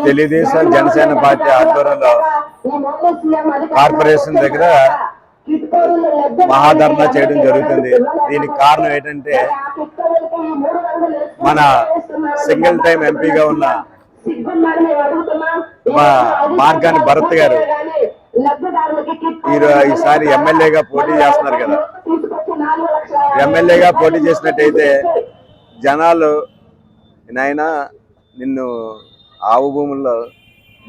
Telugu Desam Janasena party ఆధ్వర్యంలో corporation దగ్గర మహాధర్నా చేయడం జరుగుతుంది. దీనికి కారణం ఏంటంటే మన సింగిల్ టైం ఎంపీగా ఉన్న మార్గాని భరత్ గారు ఈసారి ఎమ్మెల్యేగా పోటీ చేస్తున్నారు కదా. ఎమ్మెల్యేగా పోటీ చేసినట్టయితే జనాలు నాయనా నిన్ను ఆవు భూముల్లో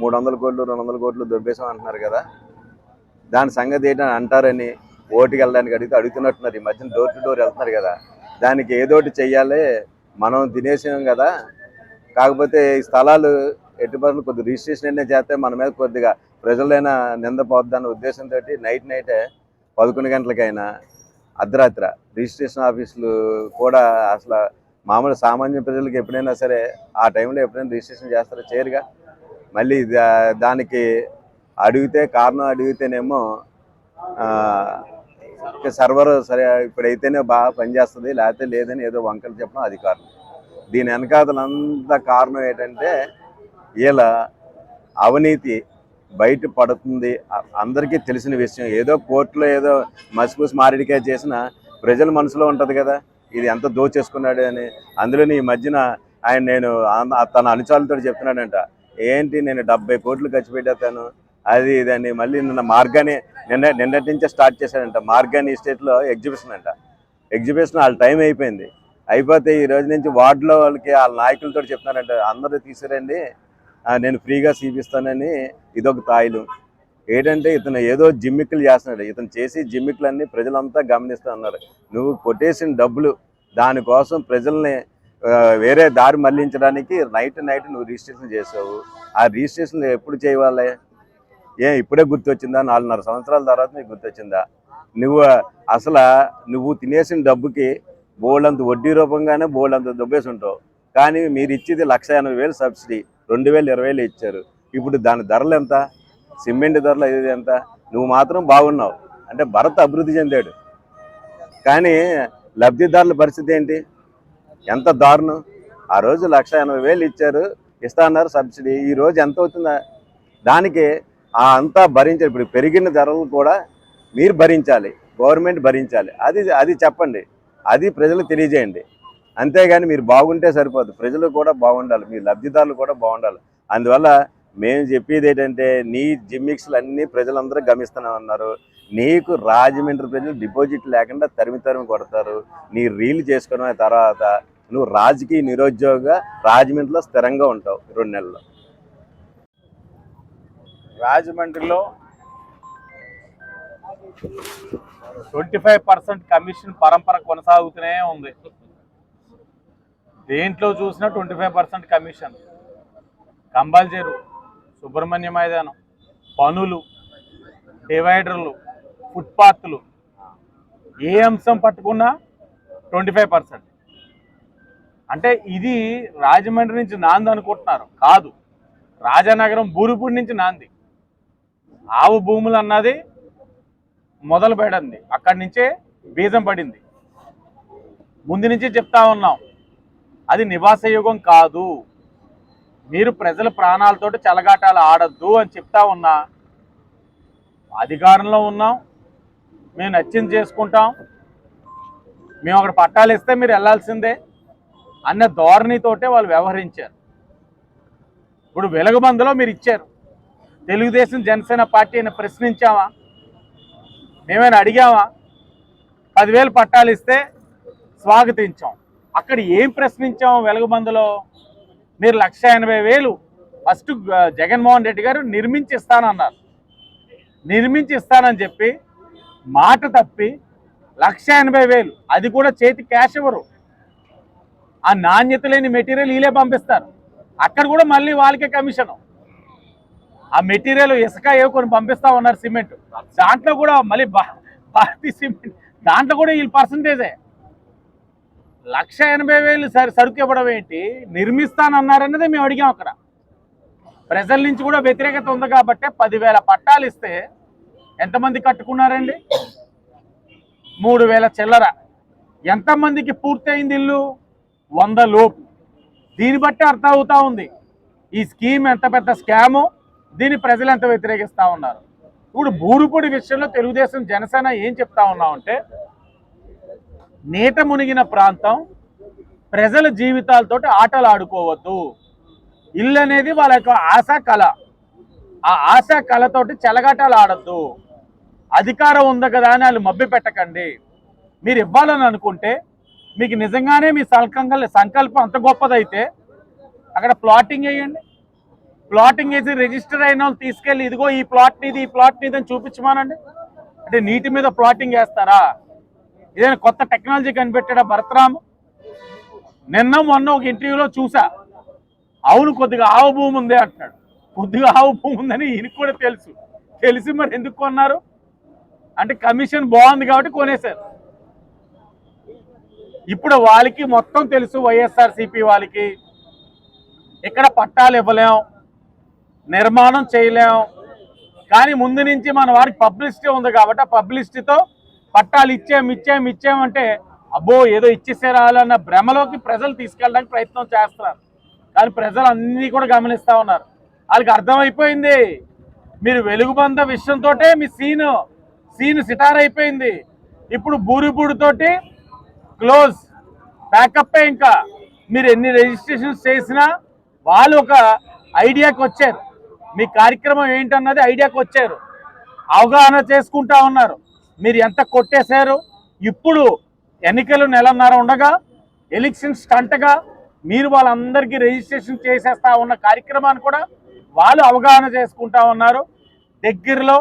300 కోట్లు 200 కోట్లు దొబ్బేసాం అంటున్నారు కదా, దాని సంగతి ఏంటని అంటారని ఓటుకి వెళ్ళడానికి అడుగుతున్నట్టున్నారు. ఈ మధ్యన డోర్ టు డోర్ వెళ్తున్నారు కదా, దానికి ఏదోటి చెయ్యాలి. మనం తినేసాం కదా, కాకపోతే ఈ స్థలాలు ఎట్టుబడులు కొద్దిగా రిజిస్ట్రేషన్ అయినా చేస్తే మన మీద కొద్దిగా ప్రజలైనా నిందపోద్దన్న ఉద్దేశంతో నైటే 11 గంటలకైనా అర్ధరాత్రి రిజిస్ట్రేషన్ ఆఫీసులు కూడా అసలు మామూలు సామాన్య ప్రజలకు ఎప్పుడైనా సరే ఆ టైంలో ఎప్పుడైనా రిజిస్ట్రేషన్ చేస్తారో చేయరుగా. మళ్ళీ దానికి అడిగితే కారణం అడిగితేనేమో సర్వర్ సరే ఇప్పుడైతేనే బాగా పనిచేస్తుంది, లేకపోతే లేదని ఏదో వంకలు చెప్పడం అది కారణం. దీని వెనకాతలంతా కారణం ఏంటంటే వీళ్ళ అవినీతి బయట పడుతుంది. అందరికీ తెలిసిన విషయం. ఏదో కోర్టులో ఏదో మసిపూసి మారేడికాయ చేసిన ప్రజల మనసులో ఉంటుంది కదా, ఇది ఎంత దోచేసుకున్నాడు అని. అందులోని ఈ మధ్యన నేను తన అనుచరులతో చెప్తున్నాడంట, ఏంటి నేను 70 కోట్లు ఖర్చు పెట్టేస్తాను అది ఇదని. మళ్ళీ నిన్నటి నుంచే స్టార్ట్ చేశాడంట. మార్గాని ఎస్టేట్లో ఎగ్జిబిషన్ అంట. ఎగ్జిబిషన్ వాళ్ళ టైం అయిపోయింది. అయిపోతే ఈ రోజు నుంచి వార్డులో వాళ్ళకి వాళ్ళ నాయకులతో చెప్తున్నారంట, అందరూ తీసుకురండి నేను ఫ్రీగా చూపిస్తానని. ఇదొక తాయిలు. ఏంటంటే ఇతను ఏదో జిమ్మిక్కులు చేస్తున్నాడు. ఇతను చేసి జిమ్మిక్కులన్నీ ప్రజలంతా గమనిస్తున్నారు. నువ్వు కొట్టేసిన డబ్బులు దానికోసం ప్రజల్ని వేరే దారి మళ్లించడానికి నైట్ నువ్వు రిజిస్ట్రేషన్ చేసావు. ఆ రిజిస్ట్రేషన్ ఎప్పుడు చేయవాలి? ఇప్పుడే గుర్తొచ్చిందా? 4.5 సంవత్సరాల తర్వాత నీకు గుర్తొచ్చిందా? నువ్వు తినేసిన డబ్బుకి బోల్డంత వడ్డీ రూపంగానే బోల్డంత దొబ్బేసి ఉంటావు. కానీ మీరు ఇచ్చేది 1,80,000 సబ్సిడీ, 2020 ఇచ్చారు. ఇప్పుడు దాని ధరలు ఎంత? సిమెంట్ ధరలు ఇది ఎంత? నువ్వు మాత్రం బాగున్నావు. అంటే భరత్ అభివృద్ధి చెందాడు, కానీ లబ్ధిదారుల పరిస్థితి ఏంటి? ఎంత దారుణం. ఆ రోజు 1,80,000 ఇచ్చారు, ఇస్తా అన్నారు సబ్సిడీ. ఈరోజు ఎంత అవుతుందా? దానికి అంతా భరించాలి. ఇప్పుడు పెరిగిన ధరలు కూడా మీరు భరించాలి, గవర్నమెంట్ భరించాలి. అది చెప్పండి, అది ప్రజలకు తెలియజేయండి. అంతేగాని మీరు బాగుంటే సరిపోదు, ప్రజలు కూడా బాగుండాలి, మీ లబ్ధిదారులు కూడా బాగుండాలి. అందువల్ల మేము చెప్పేది ఏంటంటే, నీ జిమ్మిక్స్లు అన్నీ ప్రజలందరూ గమనిస్తున్నామన్నారు. నీకు రాజమండ్రి ప్రజలు డిపాజిట్ లేకుండా తరిమి కొడతారు. నీ రీల్ చేసుకోవడమే. తర్వాత నువ్వు రాజకీయ నిరుద్యోగిగా రాజమండ్రిలో స్థిరంగా ఉంటావు 2 నెలల్లో. రాజమండ్రిలో 25% కమిషన్ పరంపర కొనసాగుతూనే ఉంది. దేంట్లో చూసినా 25% కమిషన్. కంబల్జరు, సుబ్రహ్మణ్య మైదానం, పనులు, డివైడర్లు, ఫుట్పాత్లు, ఏ అంశం పట్టుకున్నా 25%. అంటే ఇది రాజమండ్రి నుంచి నాంది అనుకుంటున్నారు, కాదు. రాజానగరం బూరుపూడి నుంచి నాంది. ఆవు భూములు అన్నది మొదలు పడింది, అక్కడి నుంచే బీజం పడింది. ముందు నుంచి చెప్తా ఉన్నాం, అది నివాసయోగం కాదు, మీరు ప్రజల ప్రాణాలతోటి చెలగాటాలు ఆడద్దు అని చెప్తా ఉన్నా. అధికారంలో ఉన్నాం, మేము నచ్చింది చేసుకుంటాం, మేము అక్కడ పట్టాలు ఇస్తే మీరు వెళ్ళాల్సిందే అన్న ధోరణితోటే వాళ్ళు వ్యవహరించారు. ఇప్పుడు వెలుగుబందులో మీరు ఇచ్చారు, తెలుగుదేశం జనసేన పార్టీ అయినా ప్రశ్నించామా? మేమైనా అడిగామా? 10,000 పట్టాలు ఇస్తే స్వాగతించాం. అక్కడ ఏం ప్రశ్నించాం? వెలుగుబందులో మీరు 1,80,000 ఫస్ట్ జగన్మోహన్ రెడ్డి గారు నిర్మించి ఇస్తానన్నారు. నిర్మించి ఇస్తానని చెప్పి మాట తప్పి 1,80,000, అది కూడా చేతి క్యాష్ ఇవ్వరు. ఆ నాణ్యత లేని మెటీరియల్ వీళ్ళే పంపిస్తారు. అక్కడ కూడా మళ్ళీ వాళ్ళకే కమిషను. ఆ మెటీరియల్ ఇసుక కొన్ని పంపిస్తా ఉన్నారు, సిమెంట్, దాంట్లో కూడా మళ్ళీ భారతీయ సిమెంట్, దాంట్లో కూడా వీళ్ళు పర్సంటేజే. 1,80,000 సరుకు ఇవ్వడం ఏంటి? నిర్మిస్తానన్నారన్నదే మేము అడిగాం. అక్కడ ప్రజల నుంచి కూడా వ్యతిరేకత ఉంది కాబట్టి 10,000 పట్టాలు ఇస్తే ఎంతమంది కట్టుకున్నారండి? 3,000 చిల్లర. ఎంతమందికి పూర్తయింది ఇల్లు? 100 లోపు. దీన్ని బట్టి అర్థం అవుతా ఉంది ఈ స్కీమ్ ఎంత పెద్ద స్కాము, దీన్ని ప్రజలు ఎంత వ్యతిరేకిస్తూ ఉన్నారు. ఇప్పుడు బూరుపొడి విషయంలో తెలుగుదేశం జనసేన ఏం చెప్తా ఉన్నామంటే, నీట మునిగిన ప్రాంతం, ప్రజల జీవితాలతోటి ఆటలు ఆడుకోవద్దు. ఇల్లు అనేది వాళ్ళ యొక్క ఆశా కళ. ఆ ఆశా కళతోటి చెలగాటాలు ఆడద్దు. అధికారం ఉంది కదా అని వాళ్ళు మభ్య పెట్టకండి. మీరు ఇవ్వాలని అనుకుంటే, మీకు నిజంగానే మీ సంకల్పం అంత గొప్పదైతే అక్కడ ప్లాటింగ్ వేయండి. ప్లాటింగ్ వేసి రిజిస్టర్ అయిన వాళ్ళు తీసుకెళ్ళి ఇదిగో ఈ ప్లాట్ నీది, ఈ ప్లాట్ నీది అని చూపించమానండి. అంటే నీటి మీద ప్లాటింగ్ వేస్తారా? ఏదైనా కొత్త టెక్నాలజీ కనిపెట్టాడా భరతరామ్? నిన్న మొన్న ఒక ఇంటర్వ్యూలో చూసా, అవును కొద్దిగా ఆవు భూమి ఉందే అంటున్నాడు. కొద్దిగా ఆవు భూమి ఉందని ఈయనకు కూడా తెలిసి మరి ఎందుకు కొన్నారు అంటే కమిషన్ బాగుంది కాబట్టి కొనేశారు. ఇప్పుడు వాళ్ళకి మొత్తం తెలుసు, వైఎస్ఆర్సీపీ వాళ్ళకి ఇక్కడ పట్టాలు ఇవ్వలేం, నిర్మాణం చేయలేం. కానీ ముందు నుంచి మన వారికి పబ్లిసిటీ ఉంది కాబట్టి ఆ పబ్లిసిటీతో పట్టాలు ఇచ్చామంటే అబ్బో ఏదో ఇచ్చేసేరాలన్న భ్రమలోకి ప్రజలు తీసుకెళ్ళడానికి ప్రయత్నం చేస్తున్నారు. కానీ ప్రజలు అన్నీ కూడా గమనిస్తూ ఉన్నారు. వాళ్ళకి అర్థమైపోయింది, మీరు వెలుగుబంద విషయంతో మీ సీన్ సిటార్ అయిపోయింది. ఇప్పుడు బూరిబూడితోటి క్లోజ్, ప్యాకప్. ఇంకా మీరు ఎన్ని రిజిస్ట్రేషన్స్ చేసినా వాళ్ళు ఒక ఐడియాకి వచ్చారు, మీ కార్యక్రమం ఏంటన్నది ఐడియాకి వచ్చారు, అవగాహన చేసుకుంటా ఉన్నారు. మీరు ఎంత కొట్టేశారు. ఇప్పుడు ఎన్నికలు నెలన్నర ఉండగా ఎలక్షన్ స్టంట్గా మీరు వాళ్ళందరికీ రిజిస్ట్రేషన్ చేసేస్తా ఉన్న కార్యక్రమాన్ని కూడా వాళ్ళు అవగాహన చేసుకుంటా ఉన్నారు. దగ్గరలో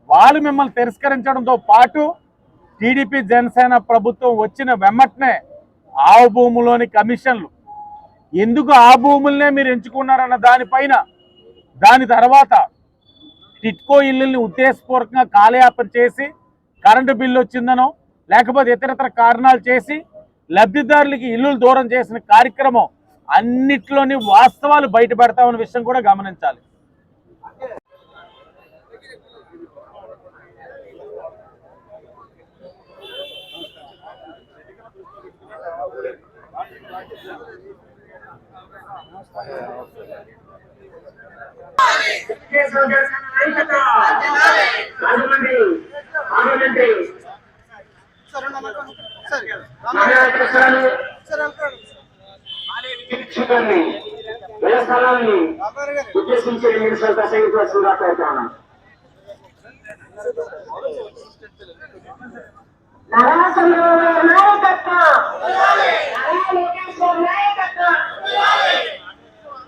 వాళ్ళు మిమ్మల్ని తిరస్కరించడంతో పాటు టీడీపీ జనసేన ప్రభుత్వం వచ్చిన వెమ్మటనే ఆవు భూములోని కమిషన్లు ఎందుకు ఆ భూములనే మీరు ఎంచుకున్నారన్న దానిపైన, దాని తర్వాత టిట్కో ఇల్లుల్ని ఉద్దేశపూర్వకంగా కాలయాపన చేసి కరెంటు బిల్లు వచ్చిందనో లేకపోతే ఇతరత్ర కారణాలు చేసి లబ్ధిదారులకి ఇల్లులు దూరం చేసిన కార్యక్రమం అన్నిట్లోని వాస్తవాలు బయట పెడతామన్న విషయం కూడా గమనించాలి. ఉద్దేశించి మాట్లాడుతున్నాను.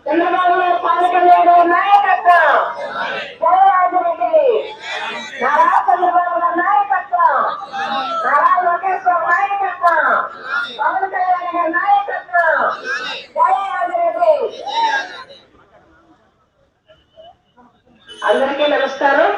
చంద్రబాబు పవన్ కళ్యాణ్ నాయకత్వం, జయరాజరెడ్డి నారా చంద్రబాబు నాయకత్వం, నారా లోకేష్ నాయకత్వం, పవన్ కళ్యాణ్ నాయకత్వం, జయరాజరెడ్డి. అందరికీ నమస్కారం.